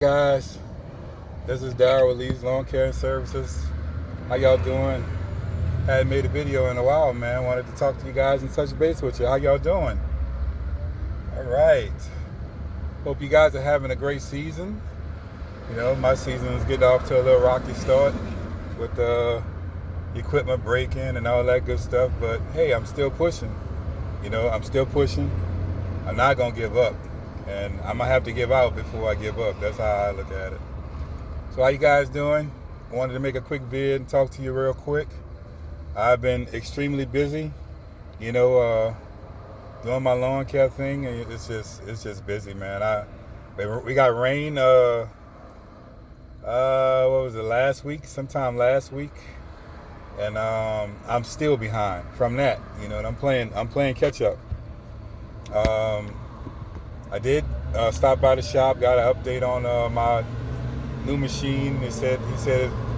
Guys, this is Darryl with Lee's Lawn Care and Services. How y'all doing? Hadn't made a video in a while, man. Wanted to talk to you guys and touch base with you. How y'all doing? All right. Hope you guys are having a great season. You know, my season is getting off to a little rocky start with the equipment breaking and all that good stuff. But hey, I'm still pushing. I'm still pushing. I'm not gonna give up. And I'm gonna have to give out before I give up. That's how I look at it. So how you guys doing? Wanted to make a quick vid and talk to you real quick. I've been extremely busy, doing my lawn care thing, and it's just busy, man. We got rain. What was it? Sometime last week, and I'm still behind from that. And I'm playing catch up. I did stop by the shop, got an update on my new machine. He said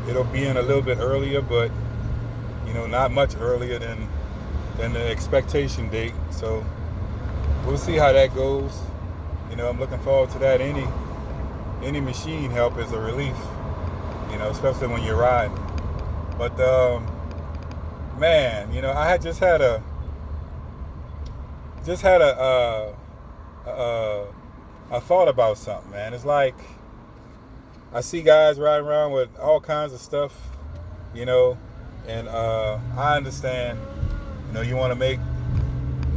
it'll be in a little bit earlier, but not much earlier than the expectation date. So we'll see how that goes. I'm looking forward to that. Any machine help is a relief, especially when you're riding. But man, I had just had a I thought about something, man. It's like I see guys riding around with all kinds of stuff, and I understand, you want to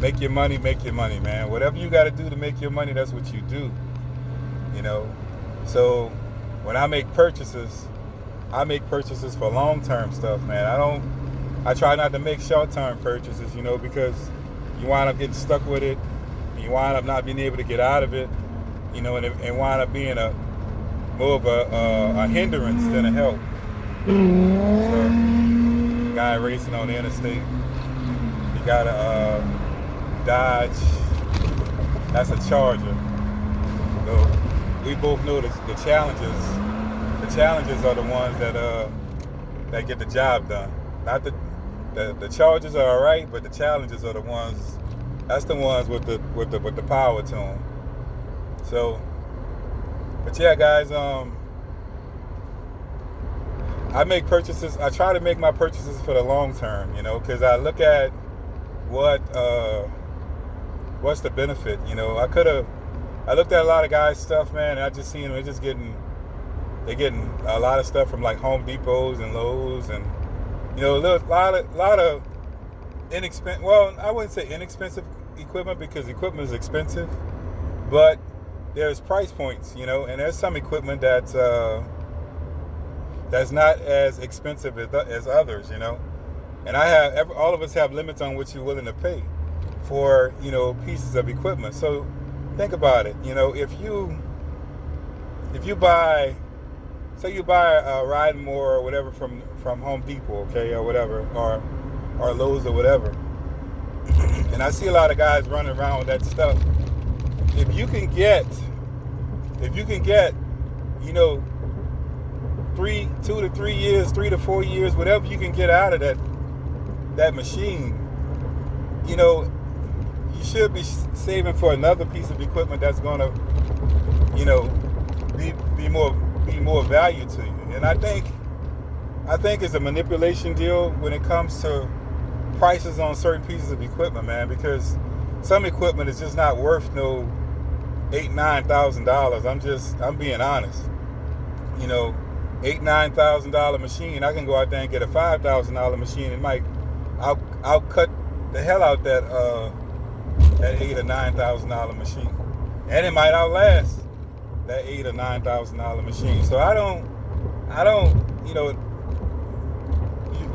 make your money, man. Whatever you got to do to make your money, that's what you do, So when I make purchases for long-term stuff, man. I try not to make short-term purchases, because you wind up getting stuck with it. You wind up not being able to get out of it, and wind up being more of a hindrance than a help. So, guy racing on the interstate, he got a Dodge. That's a Charger. So we both know the challenges. The challenges are the ones that get the job done. Not the Chargers are all right, but the challenges are the ones. That's the ones with the power to them. So, but yeah, guys, I make purchases. I try to make my purchases for the long term, because I look at what's the benefit. I looked at a lot of guys' stuff, man, and I just seen them. They're getting a lot of stuff from like Home Depots and Lowe's, and a lot of inexpensive. Well, I wouldn't say inexpensive equipment, because equipment is expensive, but there's price points, and there's some equipment that's not as expensive as others, and all of us have limits on what you're willing to pay for pieces of equipment. So think about it. If you buy, say you buy a riding mower or whatever from Home Depot, okay, or whatever, or Lowe's or whatever, and I see a lot of guys running around with that stuff. If you can get 2 to 3 years, 3 to 4 years, whatever you can get out of that machine, you should be saving for another piece of equipment that's gonna, be more value to you. And I think it's a manipulation deal when it comes to prices on certain pieces of equipment, man, because some equipment is just not worth no $8,000-$9,000. I'm being honest. $8,000-$9,000 machine, I can go out there and get a $5,000 machine. I'll cut the hell out that $8,000 or $9,000 machine, and it might outlast that $8,000 or $9,000 machine. So I don't,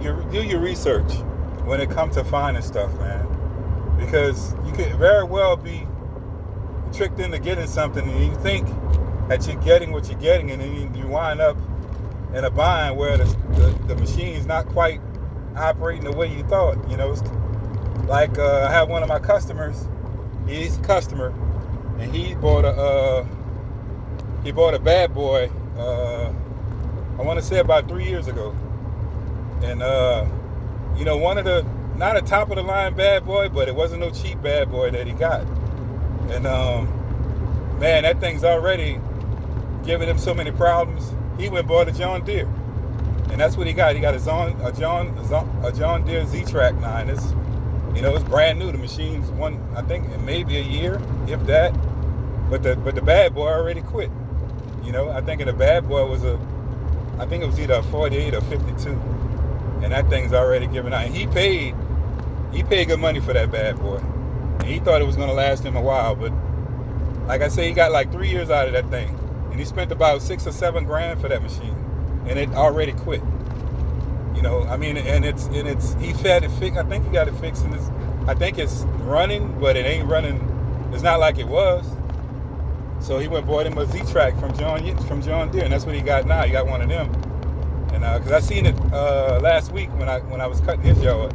you do your research when it comes to finding stuff, man, because you could very well be tricked into getting something, and you think that you're getting what you're getting, and then you wind up in a bind where the machine is not quite operating the way you thought. It's like I have one of my customers. He's a customer, and he bought a bad boy. I want to say about 3 years ago, and one of the, not a top of the line bad boy, but it wasn't no cheap bad boy that he got. And man, that thing's already giving him so many problems, he went and bought a John Deere. And that's what he got. He got a John Deere ZTrack 9. It's, it's brand new. The machine's I think maybe a year, if that. But the bad boy already quit. I think the bad boy was I think it was either a 48 or 52. And that thing's already given out. And he paid good money for that bad boy. And he thought it was going to last him a while. But like I say, he got like 3 years out of that thing. And he spent about $6 or $7 grand for that machine. And it already quit. And he had it fixed. I think he got it fixed, and I think it's running, but it ain't running. It's not like it was. So he went and bought him a ZTrack from John Deere, and that's what he got now. He got one of them. And because I seen it last week when I was cutting his yard,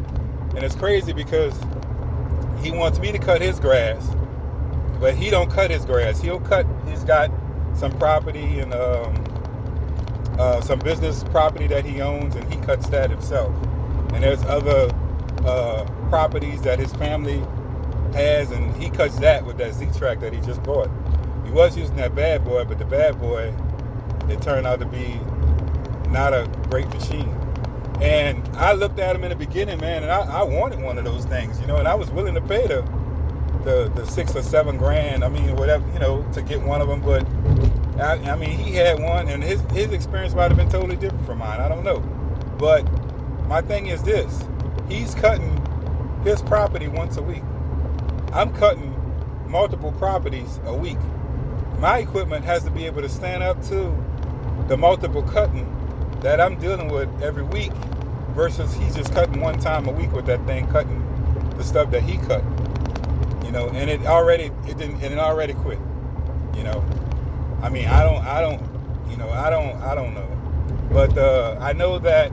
and it's crazy because he wants me to cut his grass, but he don't cut his grass. He's got some property and some business property that he owns, and he cuts that himself. And there's other properties that his family has, and he cuts that with that ZTrack that he just bought. He was using that bad boy, but the bad boy, it turned out to be not a great machine. And I looked at him in the beginning, man, and I wanted one of those things, and I was willing to pay the $6 or $7 grand, whatever, to get one of them. But he had one, and his experience might have been totally different from mine. I don't know. But my thing is this: he's cutting his property once a week. I'm cutting multiple properties a week. My equipment has to be able to stand up to the multiple cutting that I'm dealing with every week, versus he's just cutting one time a week with that thing, cutting the stuff that he cut. And it already quit. I don't know. But I know that,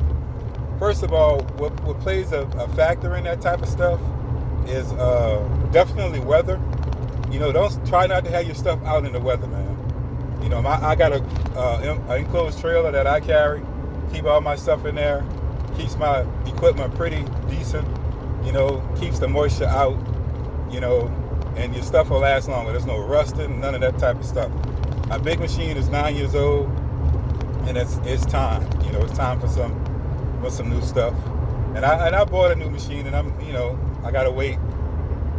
first of all, what plays a factor in that type of stuff is definitely weather. Don't try not to have your stuff out in the weather, man. I got an enclosed trailer that I carry, keep all my stuff in there, keeps my equipment pretty decent, keeps the moisture out, and your stuff will last longer. There's no rusting, none of that type of stuff. My big machine is 9 years old, and it's time. It's time for some new stuff. And I bought a new machine, and I gotta wait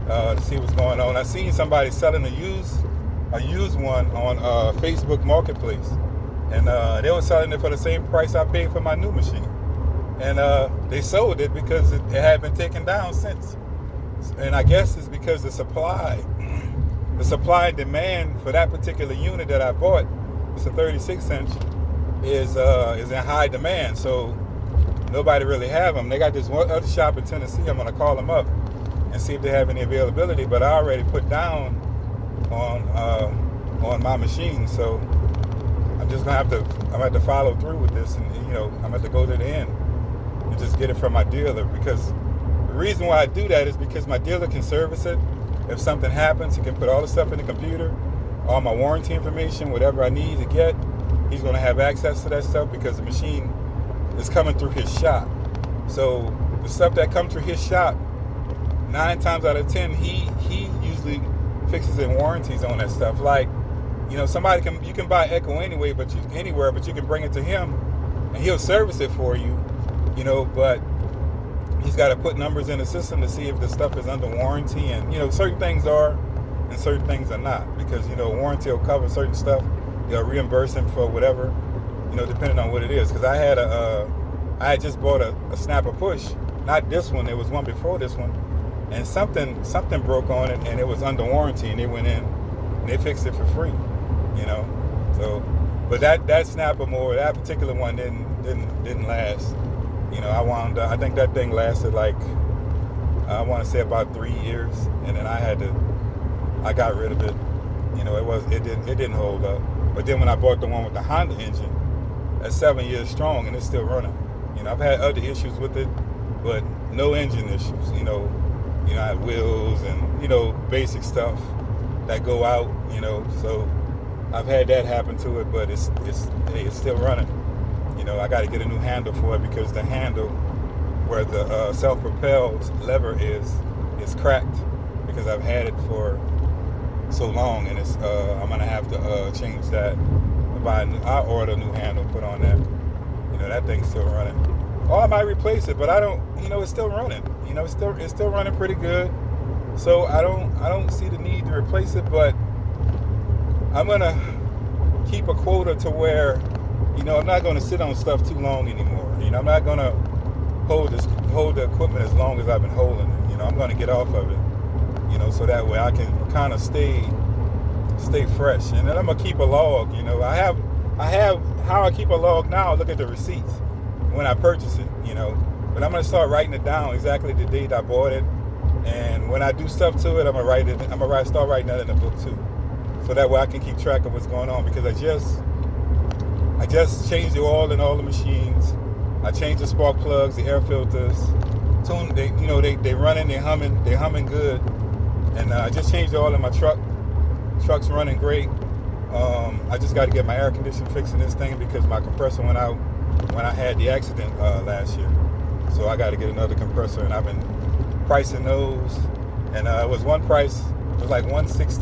to see what's going on. I seen somebody selling a used one on Facebook Marketplace, and they were selling it for the same price I paid for my new machine. And they sold it because it had been taken down since. And I guess it's because the supply and demand for that particular unit that I bought, it's a 36-inch, is in high demand. So nobody really have them. They got this one other shop in Tennessee. I'm gonna call them up and see if they have any availability. But I already put down on my machine, so I'm just gonna have to follow through with this, and I'm gonna have to go to the end and just get it from my dealer, because the reason why I do that is because my dealer can service it. If something happens, he can put all the stuff in the computer, all my warranty information, whatever I need to get. He's going to have access to that stuff because the machine is coming through his shop. So the stuff that comes through his shop, 9 times out of 10, he usually fixes and warranties on that stuff. Like, you can buy Echo anywhere, but you can bring it to him and he'll service it for you, but he's got to put numbers in the system to see if the stuff is under warranty, and certain things are and certain things are not, because warranty will cover certain stuff. They'll reimburse him for whatever, depending on what it is. Because I had just bought a snapper push, not this one, it was one before this one, and something broke on it, and it was under warranty, and they went in and they fixed it for free, So, but that snapper mower, that particular one didn't last. I think that thing lasted like, I want to say about 3 years, and then I got rid of it. It didn't hold up. But then when I bought the one with the Honda engine, that's 7 years strong, and it's still running. I've had other issues with it, but no engine issues. I have wheels and basic stuff that go out. So I've had that happen to it, but it's still running. I got to get a new handle for it, because the handle where the self-propelled lever is cracked, because I've had it for so long, and I'm gonna have to change that. I order a new handle, put on that. That thing's still running. Or I might replace it, but I don't. It's still running. It's still running pretty good. So I don't see the need to replace it, but I'm gonna keep a quota to where, I'm not gonna sit on stuff too long anymore. I'm not gonna hold the equipment as long as I've been holding it. I'm gonna get off of it. So that way I can kind of stay fresh. And then I'm gonna keep a log. I have how I keep a log now. Look at the receipts when I purchase it. But I'm gonna start writing it down exactly the date I bought it, and when I do stuff to it, I'm gonna start writing that in the book too. So that way I can keep track of what's going on, because I just changed the oil in all the machines. I changed the spark plugs, the air filters. They running, they humming good. And I just changed the oil in my truck. Truck's running great. I just got to get my air conditioning fixed in this thing because my compressor went out when I had the accident last year. So I got to get another compressor, and I've been pricing those. And it was one price, it was like $160.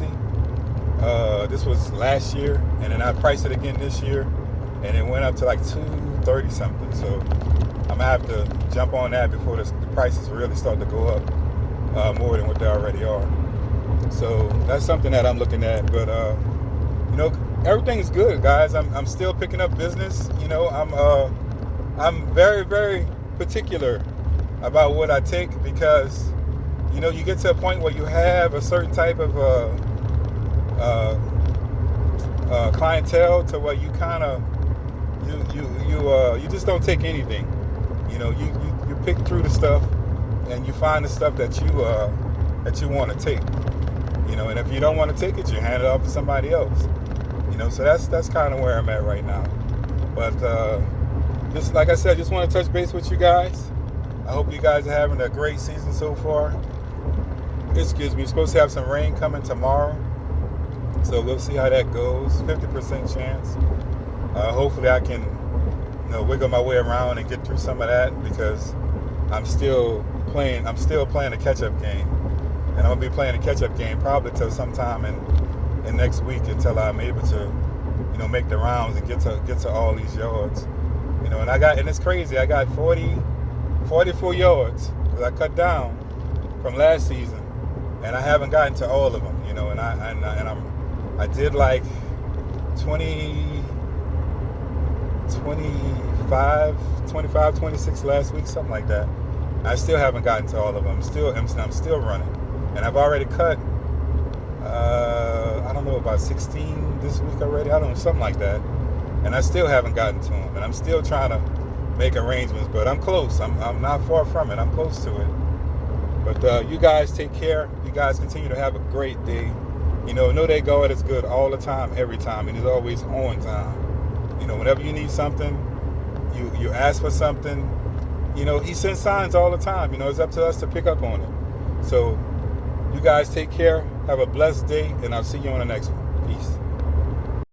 This was last year, and then I priced it again this year, and it went up to like $230 something. So I'm gonna have to jump on that before the prices really start to go up more than what they already are. So that's something that I'm looking at. But everything's good, guys. I'm still picking up business. I'm very, very particular about what I take, because you get to a point where you have a certain type of clientele to where you kind of you just don't take anything. You pick through the stuff, and you find the stuff that you want to take. And if you don't want to take it, you hand it off to somebody else. So that's kind of where I'm at right now. But just like I said, just want to touch base with you guys. I hope you guys are having a great season so far. Excuse me, supposed to have some rain coming tomorrow. So we'll see how that goes. 50% chance. Hopefully I can, wiggle my way around and get through some of that, because I'm still playing a catch-up game. And I'm gonna be playing a catch-up game probably till sometime in next week, until I'm able to, make the rounds and get to all these yards. And it's crazy. I got 44 yards that I cut down from last season, and I haven't gotten to all of them. I did like 25, 26 last week, something like that. I still haven't gotten to all of them. I'm still running, and I've already cut. I don't know, about 16 this week already. I don't know, something like that. And I still haven't gotten to them, and I'm still trying to make arrangements. But I'm close. I'm not far from it. I'm close to it. But you guys take care. You guys continue to have a great day. Know that God is good all the time, every time, and He's always on time. Whenever you need something, you ask for something, He sends signs all the time. It's up to us to pick up on it. So you guys take care. Have a blessed day, and I'll see you on the next one. Peace.